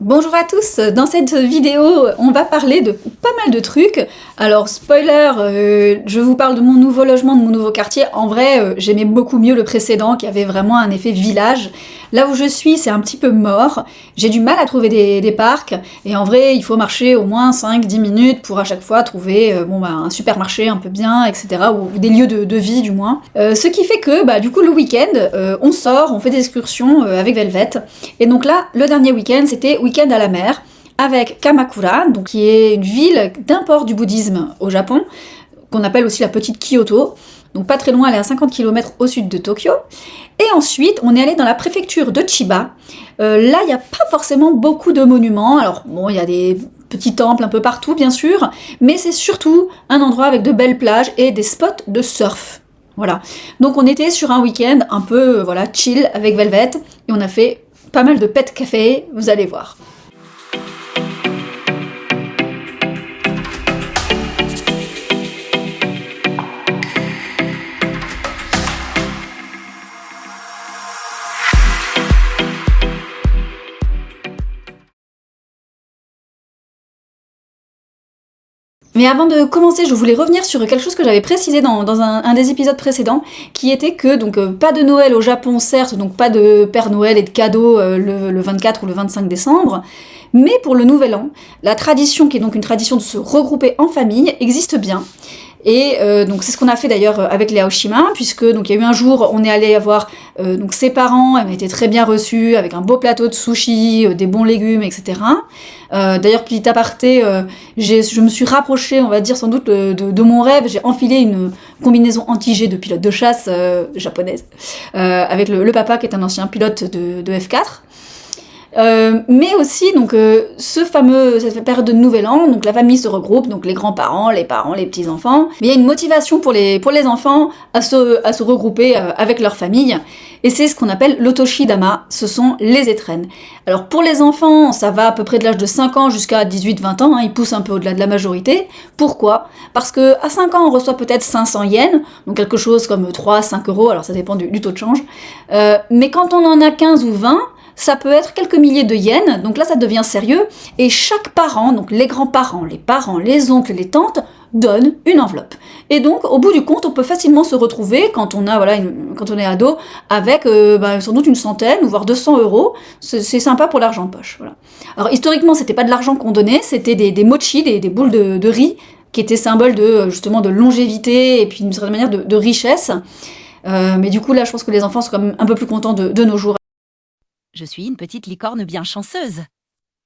Bonjour à tous, dans cette vidéo on va parler de pas mal de trucs. Alors spoiler, je vous parle de mon nouveau logement, de mon nouveau quartier. En vrai j'aimais beaucoup mieux le précédent qui avait vraiment un effet village. Là où je suis c'est un petit peu mort, j'ai du mal à trouver des parcs et en vrai il faut marcher au moins 5-10 minutes pour à chaque fois trouver un supermarché un peu bien, etc. ou des lieux de vie du moins. Ce qui fait que du coup le week-end on sort, on fait des excursions avec Velvet et donc là le dernier week-end c'était week-end à la mer avec Kamakura, donc qui est une ville d'import du bouddhisme au Japon, qu'on appelle aussi la petite Kyoto, donc pas très loin, elle est à 50 km au sud de Tokyo. Et ensuite, on est allé dans la préfecture de Chiba. Là, il n'y a pas forcément beaucoup de monuments, alors bon, il y a des petits temples un peu partout, bien sûr, mais c'est surtout un endroit avec de belles plages et des spots de surf. Voilà. Donc on était sur un week-end un peu chill avec Velvet, et on a fait pas mal de pet café, vous allez voir. Mais avant de commencer, je voulais revenir sur quelque chose que j'avais précisé dans un des épisodes précédents, qui était que, pas de Noël au Japon, certes, donc pas de Père Noël et de cadeaux le 24 ou le 25 décembre, mais pour le Nouvel An, la tradition, qui est donc une tradition de se regrouper en famille, existe bien. Et donc c'est ce qu'on a fait d'ailleurs avec les Aoshima, puisque donc il y a eu un jour, on est allé voir donc ses parents, elle m'a été très bien reçue, avec un beau plateau de sushi, des bons légumes, etc. D'ailleurs, petit aparté, je me suis rapprochée, on va dire sans doute, de mon rêve, j'ai enfilé une combinaison anti-G de pilote de chasse japonaise, avec le papa qui est un ancien pilote de F4. Mais aussi cette période de Nouvel An, donc la famille se regroupe, donc les grands-parents, les parents, les petits-enfants. Mais il y a une motivation pour les enfants à se regrouper avec leur famille, et c'est ce qu'on appelle l'otoshi-dama, ce sont les étrennes. Alors pour les enfants, ça va à peu près de l'âge de 5 ans jusqu'à 18-20 ans, ils poussent un peu au-delà de la majorité. Pourquoi ? Parce que à 5 ans on reçoit peut-être 500 yens, donc quelque chose comme 3-5 euros, alors ça dépend du taux de change. Mais quand on en a 15 ou 20, ça peut être quelques milliers de yens, donc là ça devient sérieux, et chaque parent, donc les grands-parents, les parents, les oncles, les tantes, donnent une enveloppe. Et donc au bout du compte, on peut facilement se retrouver, quand on est ado, avec sans doute une centaine, ou voire 200 euros, c'est sympa pour l'argent de poche. Voilà. Alors historiquement, c'était pas de l'argent qu'on donnait, c'était des mochi, des boules de riz, qui étaient symboles justement de longévité, et puis d'une certaine manière de richesse. Mais du coup là, je pense que les enfants sont quand même un peu plus contents de nos jours. Je suis une petite licorne bien chanceuse.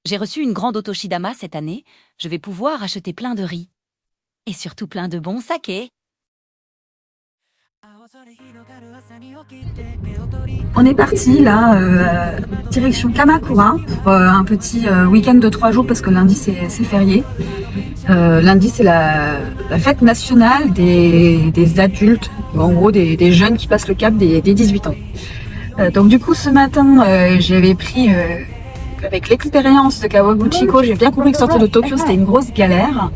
J'ai reçu une grande otoshi-dama cette année. Je vais pouvoir acheter plein de riz. Et surtout plein de bons sakés. On est parti là, direction Kamakura, pour un petit week-end de 3 jours, parce que lundi c'est férié. Lundi c'est la fête nationale des adultes, en gros des jeunes qui passent le cap des 18 ans. Donc du coup ce matin j'avais pris, avec l'expérience de Kawaguchiko, j'ai bien compris que sortir de Tokyo c'était une grosse galère.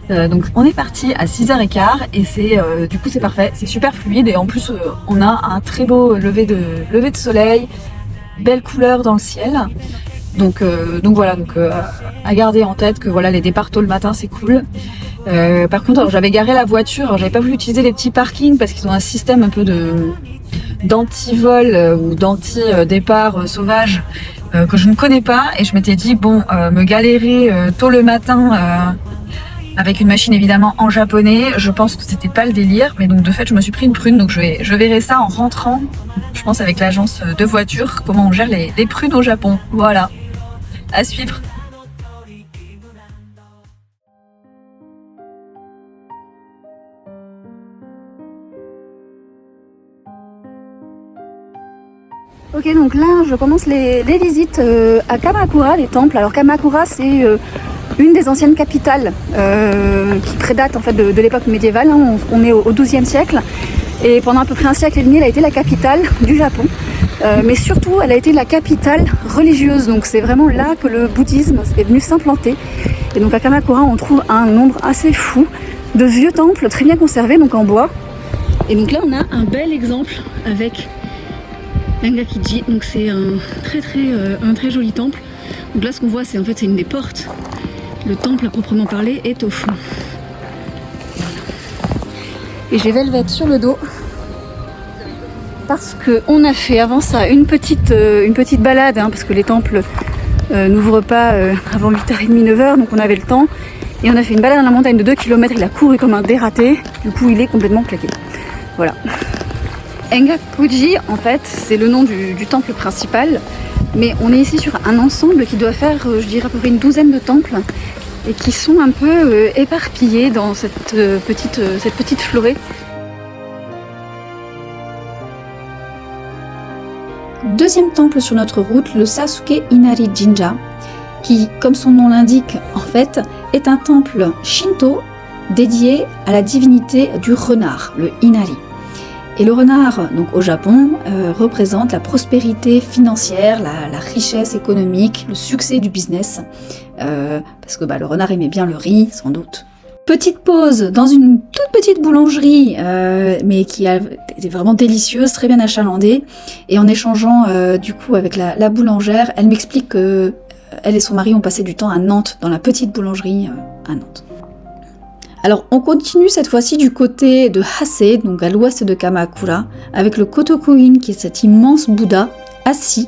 Donc on est parti à 6h15 et du coup c'est parfait, c'est super fluide, et en plus on a un très beau lever de soleil, belle couleur dans le ciel. Donc voilà, à garder en tête que voilà, les départs tôt le matin c'est cool. Par contre, alors, j'avais garé la voiture, alors j'avais pas voulu utiliser les petits parkings parce qu'ils ont un système un peu d'anti-vol ou d'anti-départ sauvage que je ne connais pas, et je m'étais dit me galérer tôt le matin avec une machine évidemment en japonais, je pense que c'était pas le délire, mais donc de fait je me suis pris une prune, donc je verrai ça en rentrant, je pense avec l'agence de voiture, comment on gère les prunes au Japon. Voilà, à suivre. Ok, donc là je commence les visites à Kamakura, les temples. Alors Kamakura c'est une des anciennes capitales qui prédate en fait de l'époque médiévale, hein. On est au XIIe siècle, et pendant à peu près un siècle et demi elle a été la capitale du Japon, mais surtout elle a été la capitale religieuse, donc c'est vraiment là que le bouddhisme est venu s'implanter. Et donc à Kamakura on trouve un nombre assez fou de vieux temples très bien conservés, donc en bois. Et donc là on a un bel exemple avec Nangakiji, donc c'est un très joli temple. Donc là, ce qu'on voit, c'est une des portes. Le temple, à proprement parler, est au fond. Et j'ai Velvet sur le dos. Parce qu'on a fait avant ça une petite balade, parce que les temples n'ouvrent pas avant 8h30, 9h, donc on avait le temps. Et on a fait une balade dans la montagne de 2 km, il a couru comme un dératé, du coup il est complètement claqué. Voilà. Engakuji, en fait, c'est le nom du temple principal, mais on est ici sur un ensemble qui doit faire, je dirais à peu près une douzaine de temples, et qui sont un peu éparpillés dans cette petite florée. Deuxième temple sur notre route, le Sasuke Inari Jinja, qui, comme son nom l'indique, en fait, est un temple shinto dédié à la divinité du renard, le Inari. Et le renard, donc au Japon, représente la prospérité financière, la richesse économique, le succès du business, parce que le renard aimait bien le riz, sans doute. Petite pause dans une toute petite boulangerie, mais qui était vraiment délicieuse, très bien achalandée. Et en échangeant du coup avec la boulangère, elle m'explique que elle et son mari ont passé du temps à Nantes, dans la petite boulangerie à Nantes. Alors on continue cette fois-ci du côté de Hase, donc à l'ouest de Kamakura, avec le Kotokuin, qui est cet immense Bouddha assis,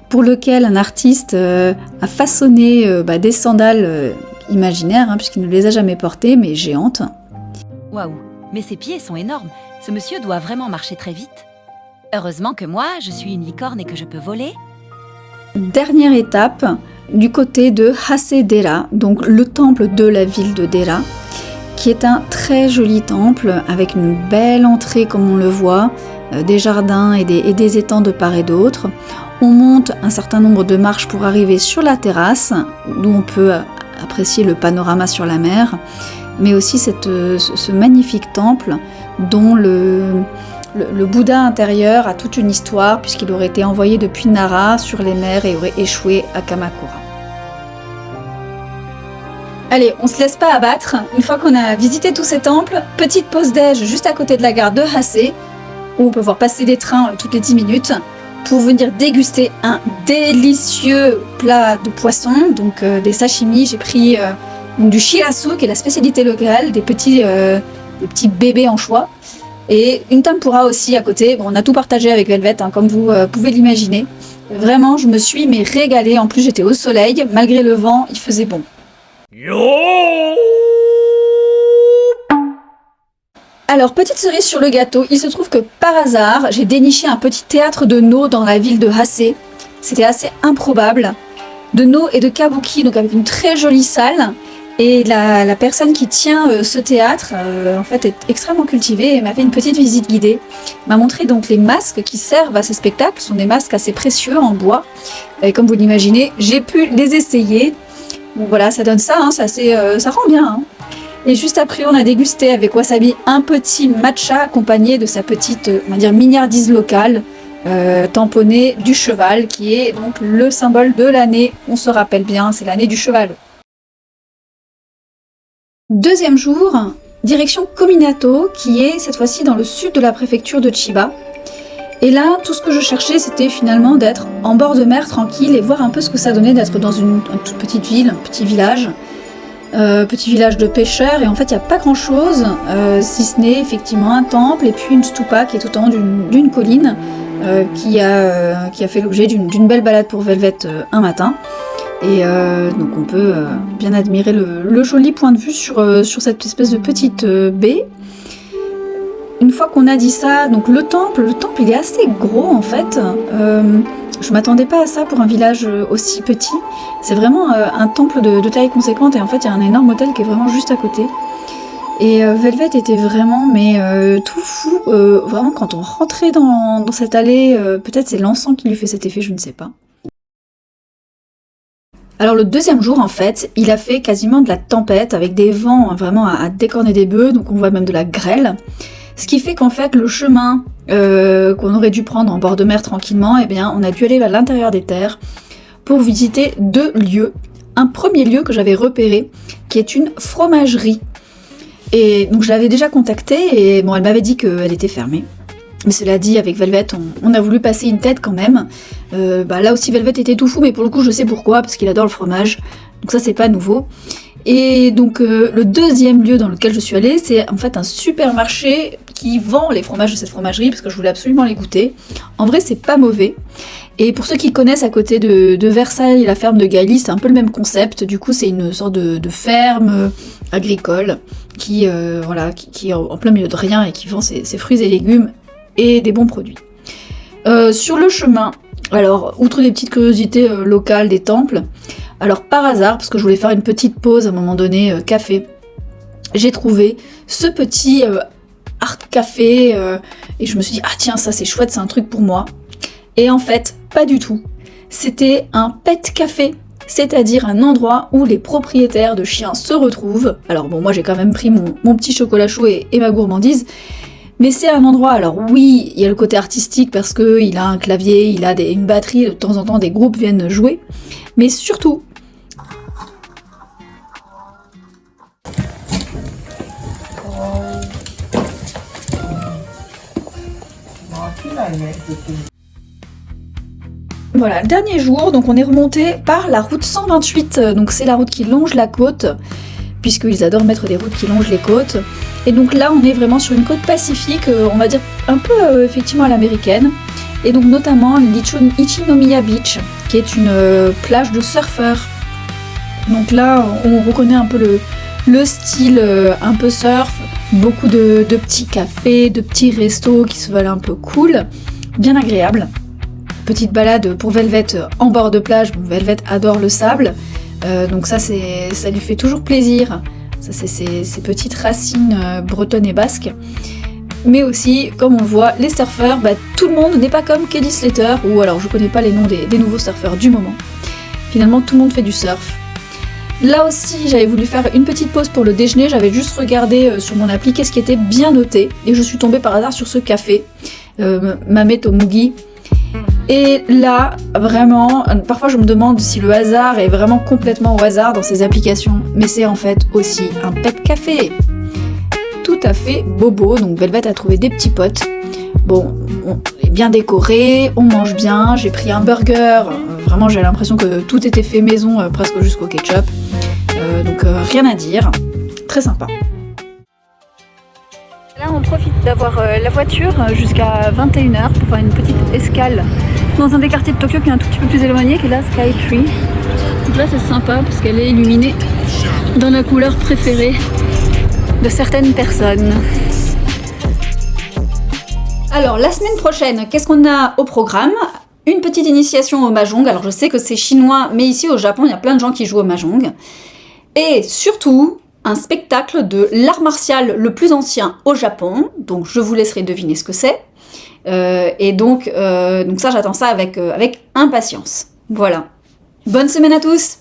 pour lequel un artiste a façonné des sandales imaginaires, puisqu'il ne les a jamais portées, mais géantes. Waouh, mais ses pieds sont énormes. Ce monsieur doit vraiment marcher très vite. Heureusement que moi, je suis une licorne et que je peux voler. Dernière étape, du côté de Hase-dera, donc le temple de la ville de Dera, qui est un très joli temple avec une belle entrée comme on le voit, des jardins et des étangs de part et d'autre. On monte un certain nombre de marches pour arriver sur la terrasse, d'où on peut apprécier le panorama sur la mer, mais aussi ce magnifique temple dont le Bouddha intérieur a toute une histoire, puisqu'il aurait été envoyé depuis Nara sur les mers et aurait échoué à Kamakura. Allez, on se laisse pas abattre. Une fois qu'on a visité tous ces temples, petite pause déj juste à côté de la gare de Hase, où on peut voir passer des trains toutes les 10 minutes, pour venir déguster un délicieux plat de poisson, donc des sashimi. J'ai pris du shirasu, qui est la spécialité locale, des petits bébés anchois, et une tempura aussi à côté. Bon, on a tout partagé avec Velvet, comme vous pouvez l'imaginer. Vraiment, je me suis régalée. En plus, j'étais au soleil, malgré le vent, il faisait bon. Alors, petite cerise sur le gâteau, il se trouve que par hasard, j'ai déniché un petit théâtre de no dans la ville de Hase. C'était assez improbable. De no et de kabuki, donc avec une très jolie salle. Et la personne qui tient ce théâtre, en fait, est extrêmement cultivée et m'a fait une petite visite guidée. M'a montré donc les masques qui servent à ces spectacles. Ce sont des masques assez précieux en bois. Et comme vous l'imaginez, j'ai pu les essayer. Donc voilà, ça donne ça, ça rend bien. Et juste après, on a dégusté avec Wasabi un petit matcha accompagné de sa petite, on va dire, mignardise locale, tamponnée du cheval, qui est donc le symbole de l'année. On se rappelle bien, c'est l'année du cheval. Deuxième jour, direction Kominato, qui est cette fois-ci dans le sud de la préfecture de Chiba. Et là, tout ce que je cherchais, c'était finalement d'être en bord de mer, tranquille, et voir un peu ce que ça donnait d'être dans une toute petite ville, un petit village de pêcheurs. Et en fait, il n'y a pas grand-chose, si ce n'est effectivement un temple et puis une stupa qui est tout en haut d'une colline, qui a fait l'objet d'une belle balade pour Velvet un matin. Et donc on peut bien admirer le joli point de vue sur cette espèce de petite baie. Une fois qu'on a dit ça, donc le temple il est assez gros en fait. Je m'attendais pas à ça pour un village aussi petit. C'est vraiment un temple de taille conséquente, et en fait il y a un énorme hôtel qui est vraiment juste à côté. Et Velvet était vraiment tout fou. Vraiment, quand on rentrait dans cette allée, peut-être c'est l'encens qui lui fait cet effet, je ne sais pas. Alors le deuxième jour, en fait, il a fait quasiment de la tempête, avec des vents vraiment à décorner des bœufs, donc on voit même de la grêle. Ce qui fait qu'en fait, le chemin qu'on aurait dû prendre en bord de mer tranquillement, eh bien, on a dû aller à l'intérieur des terres pour visiter 2 lieux. Un premier lieu que j'avais repéré, qui est une fromagerie. Et donc je l'avais déjà contactée, et bon, elle m'avait dit qu'elle était fermée. Mais cela dit, avec Velvet, on a voulu passer une tête quand même. Là aussi, Velvet était tout fou, mais pour le coup, je sais pourquoi, parce qu'il adore le fromage. Donc ça, c'est pas nouveau. Et donc, le deuxième lieu dans lequel je suis allée, c'est en fait un supermarché qui vend les fromages de cette fromagerie, parce que je voulais absolument les goûter. En vrai, c'est pas mauvais. Et pour ceux qui connaissent à côté de Versailles, la ferme de Gailly, c'est un peu le même concept. Du coup, c'est une sorte de ferme agricole qui est en plein milieu de rien et qui vend ses fruits et légumes et des bons produits. Sur le chemin, alors, outre des petites curiosités locales des temples, alors par hasard, parce que je voulais faire une petite pause à un moment donné, café, j'ai trouvé ce petit art café et je me suis dit, ah tiens, ça c'est chouette, c'est un truc pour moi. Et en fait, pas du tout. C'était un pet café, c'est-à-dire un endroit où les propriétaires de chiens se retrouvent. Alors bon, moi j'ai quand même pris mon petit chocolat chaud et ma gourmandise, mais c'est un endroit, alors oui, il y a le côté artistique parce qu'il a un clavier, il a une batterie, de temps en temps des groupes viennent jouer, mais surtout... Voilà, le dernier jour, donc on est remonté par la route 128, donc c'est la route qui longe la côte, puisqu'ils adorent mettre des routes qui longent les côtes. Et donc là, on est vraiment sur une côte pacifique, on va dire un peu effectivement à l'américaine, et donc notamment l'Ichinomiya Beach, qui est une plage de surfeurs. Donc là, on reconnaît un peu le style un peu surf, beaucoup de petits cafés, de petits restos qui se veulent un peu cool, bien agréable. Petite balade pour Velvet en bord de plage. Bon, Velvet adore le sable, donc ça lui fait toujours plaisir. Ça c'est ses petites racines bretonnes et basques. Mais aussi, comme on le voit, les surfeurs, tout le monde n'est pas comme Kelly Slater, ou alors je connais pas les noms des nouveaux surfeurs du moment. Finalement, tout le monde fait du surf. Là aussi, j'avais voulu faire une petite pause pour le déjeuner, j'avais juste regardé sur mon appli qu'est-ce qui était bien noté, et je suis tombée par hasard sur ce café, Mamet Omugi. Et là, vraiment, parfois je me demande si le hasard est vraiment complètement au hasard dans ces applications, mais c'est en fait aussi un pet café. Tout à fait bobo, donc Velvet a trouvé des petits potes. Bon, on est bien décoré, on mange bien, j'ai pris un burger, vraiment j'ai l'impression que tout était fait maison, presque jusqu'au ketchup. Donc rien à dire, très sympa. Là on profite d'avoir la voiture jusqu'à 21h pour faire une petite escale dans un des quartiers de Tokyo qui est un tout petit peu plus éloigné, qui est la Skytree. Donc là c'est sympa parce qu'elle est illuminée dans la couleur préférée de certaines personnes. Alors la semaine prochaine, qu'est-ce qu'on a au programme ? Une petite initiation au Mahjong. Alors je sais que c'est chinois, mais ici au Japon il y a plein de gens qui jouent au Mahjong. Et surtout, un spectacle de l'art martial le plus ancien au Japon, donc je vous laisserai deviner ce que c'est. Et donc ça, j'attends ça avec impatience. Voilà. Bonne semaine à tous!